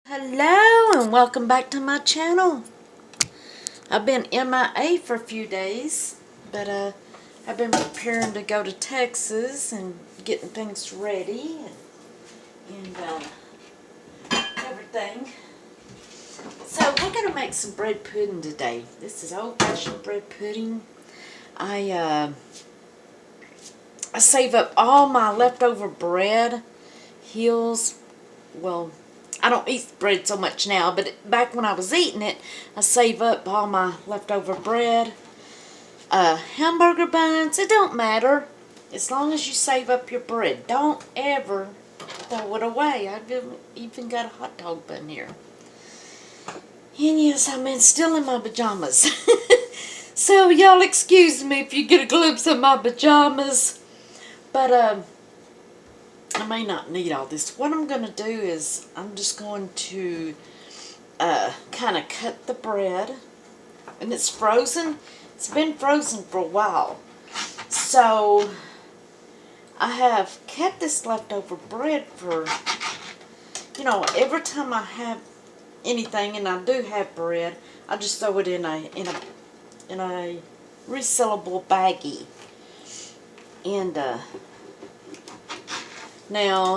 Hello and welcome back to my channel. I've been MIA for a few days, but I've been preparing to go to Texas and getting things ready and everything. So we're going to make some bread pudding today. This is old-fashioned bread pudding. I save up all my leftover bread, hills, well, I don't eat bread so much now, but back when I was eating it, I save up all my leftover bread. Hamburger buns, it don't matter. As long as you save up your bread. Don't ever throw it away. I've even got a hot dog bun here. And yes, I'm still in my pajamas. So y'all excuse me if you get a glimpse of my pajamas. But I may not need all this. What I'm going to do is I'm just going to kind of cut the bread. And it's frozen. It's been frozen for a while. So I have kept this leftover bread for, every time I have anything, and I do have bread, I just throw it in a resealable baggie. And now,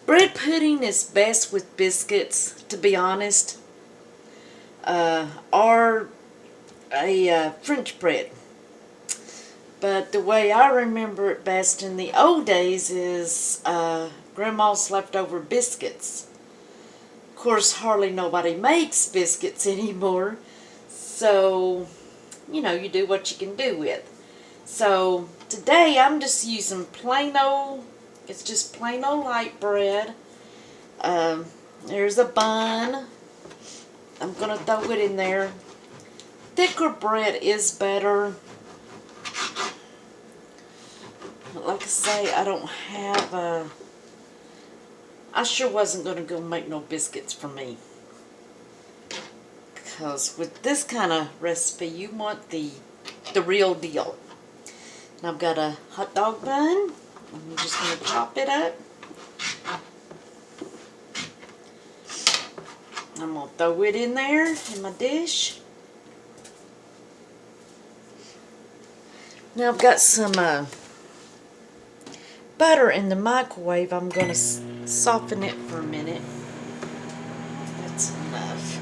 bread pudding is best with biscuits, to be honest, or a French bread. But the way I remember it best in the old days is Grandma's leftover biscuits. Of course, hardly nobody makes biscuits anymore, so, you do what you can do with. So today I'm just using plain old, it's just plain old light bread. There's a bun. I'm going to throw it in there. Thicker bread is better. Like I say, I don't have I sure wasn't going to go make no biscuits for me. Because with this kind of recipe, you want the real deal. And I've got a hot dog bun. I'm just going to chop it up. I'm going to throw it in there in my dish. Now I've got some butter in the microwave. I'm going to soften it for a minute. That's enough.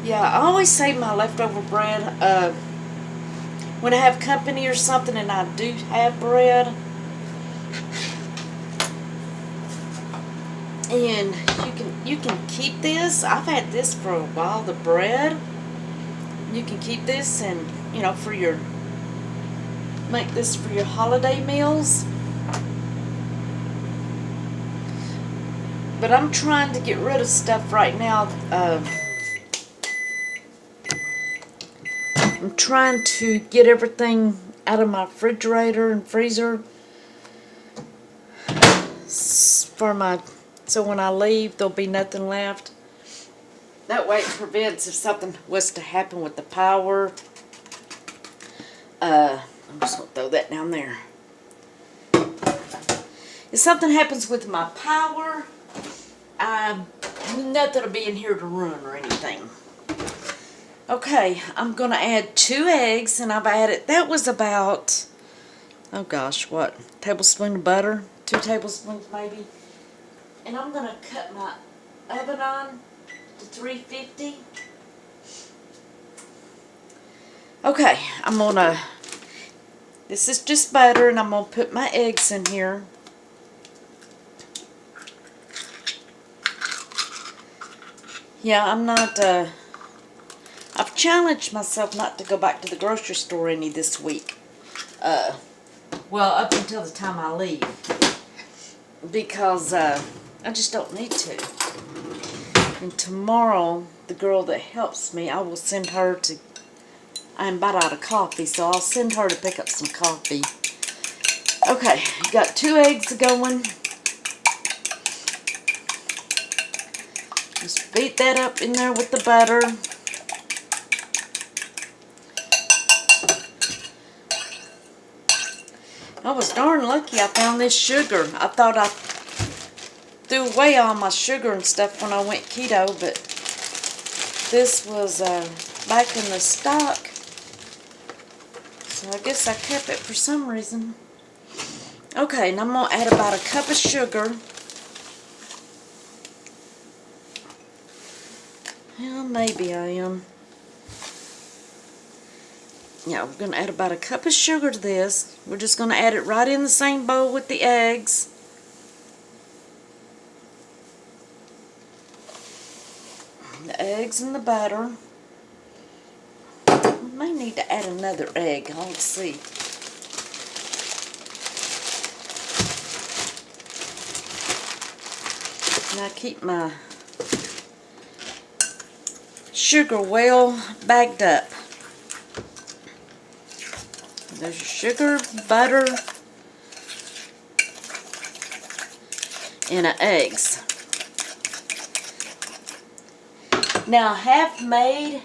Yeah, I always save my leftover bread when I have company or something and I do have bread. And you can keep this. I've had this for a while, the bread. You can keep this and, make this for your holiday meals. But I'm trying to get rid of stuff right now. I'm trying to get everything out of my refrigerator and freezer so when I leave there'll be nothing left. That way it prevents if something was to happen with the power. I'm just going to throw that down there. If something happens with my power, nothing will be in here to ruin or anything. Okay, I'm going to add 2 eggs, and I've added, that was about, oh gosh, what, tablespoon of butter? 2 tablespoons maybe. And I'm going to cut my oven on to 350. Okay, I'm going to, this is just butter, and I'm going to put my eggs in here. Yeah, I'm not, I've challenged myself not to go back to the grocery store any this week. Well, up until the time I leave. Because I just don't need to. And tomorrow, the girl that helps me, I will send her to, I'm about out of coffee, so I'll send her to pick up some coffee. Okay, got 2 eggs going. Just beat that up in there with the butter. was darn lucky I found this sugar. I thought I threw away all my sugar and stuff when I went keto, but this was back in the stock. So I guess I kept it for some reason. Okay, and I'm going to add about a cup of sugar. Well, maybe I am. Yeah, we're going to add about a cup of sugar to this. We're just going to add it right in the same bowl with the eggs. The eggs and the butter. We may need to add another egg. Let's see. Now keep my sugar well bagged up. There's your sugar, butter, and eggs. Now I have made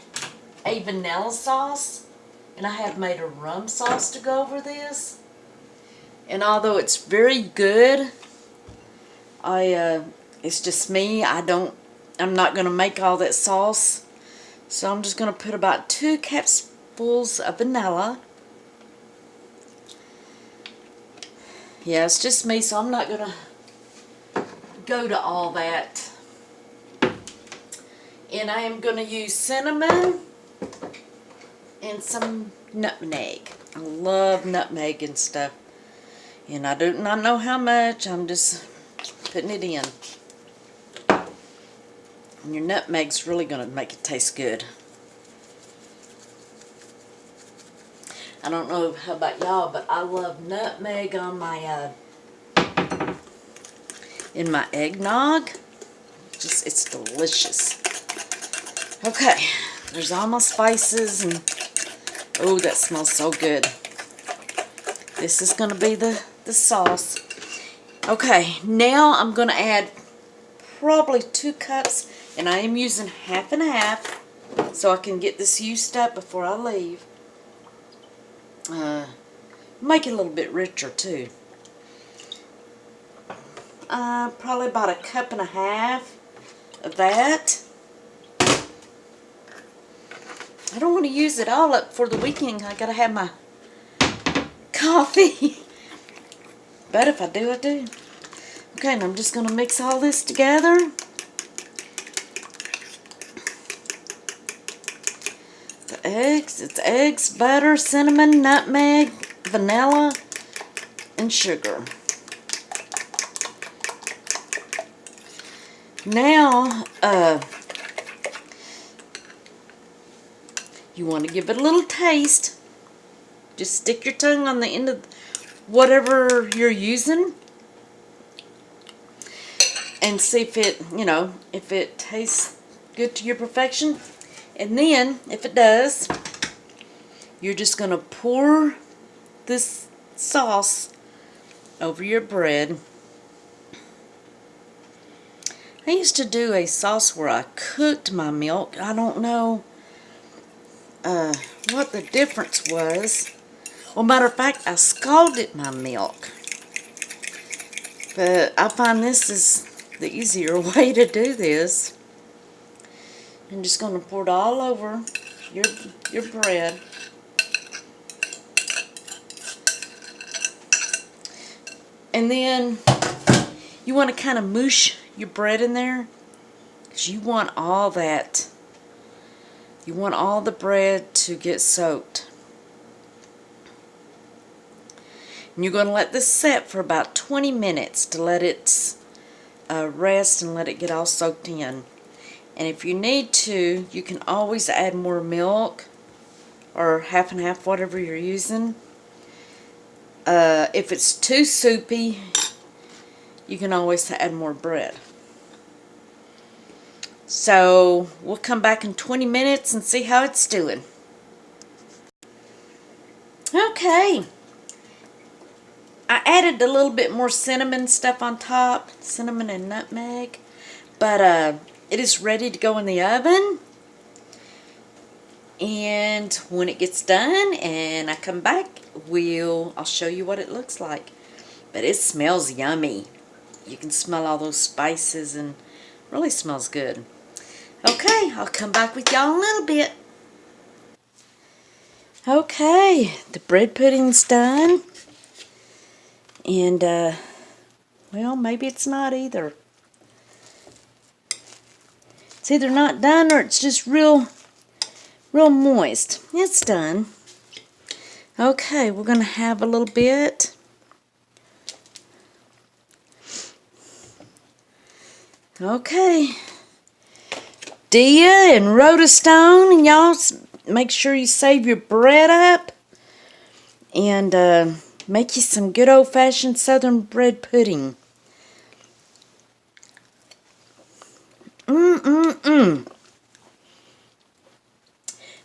a vanilla sauce, and I have made a rum sauce to go over this. And although it's very good, it's just me. I'm not going to make all that sauce. So I'm just going to put about 2 capfuls of vanilla. Yeah, it's just me, so I'm not going to go to all that. And I am going to use cinnamon and some nutmeg. I love nutmeg and stuff. And I do not know how much. I'm just putting it in. And your nutmeg's really going to make it taste good. I don't know how about y'all, but I love nutmeg on my in my eggnog. It's delicious. Okay, there's all my spices, and oh, that smells so good. This is going to be the sauce. Okay, now I'm going to add probably 2 cups, and I am using half and half so I can get this used up before I leave. Make it a little bit richer too. Probably about 1.5 cups of that. I don't want to use it all up for the weekend. I gotta have my coffee. But if I do, I do. Okay, and I'm just gonna mix all this together. The eggs, it's eggs, butter, cinnamon, nutmeg, vanilla, and sugar. Now, you want to give it a little taste. Just stick your tongue on the end of whatever you're using and see if it, if it tastes good to your perfection. And then, if it does, you're just going to pour this sauce over your bread. I used to do a sauce where I cooked my milk. I don't know what the difference was. Well, matter of fact, I scalded my milk. But I find this is the easier way to do this. I'm just going to pour it all over your bread. And then you want to kind of mush your bread in there, because you want all that. You want all the bread to get soaked. And you're going to let this set for about 20 minutes to let it rest and let it get all soaked in. And if you need to, you can always add more milk or half and half, whatever you're using. If it's too soupy, you can always add more bread. So we'll come back in 20 minutes and see how it's doing. Okay. I added a little bit more cinnamon stuff on top, cinnamon and nutmeg, but it is ready to go in the oven. And when it gets done and I come back, I'll show you what it looks like. But it smells yummy. You can smell all those spices and really smells good. Okay, I'll come back with y'all in a little bit. Okay, the bread pudding's done. And, well, maybe it's not either. It's either not done or it's just real moist. It's done. Okay, we're going to have a little bit. Okay. Dia and Rhoda Stone, and y'all make sure you save your bread up and make you some good old-fashioned southern bread pudding.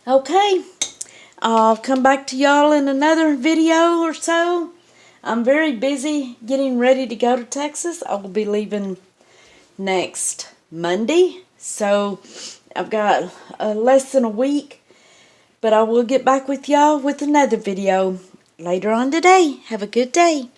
Okay, I'll come back to y'all in another video or so. I'm very busy getting ready to go to Texas. I will be leaving next Monday, so I've got less than a week, but I will get back with y'all with another video later on today. Have a good day.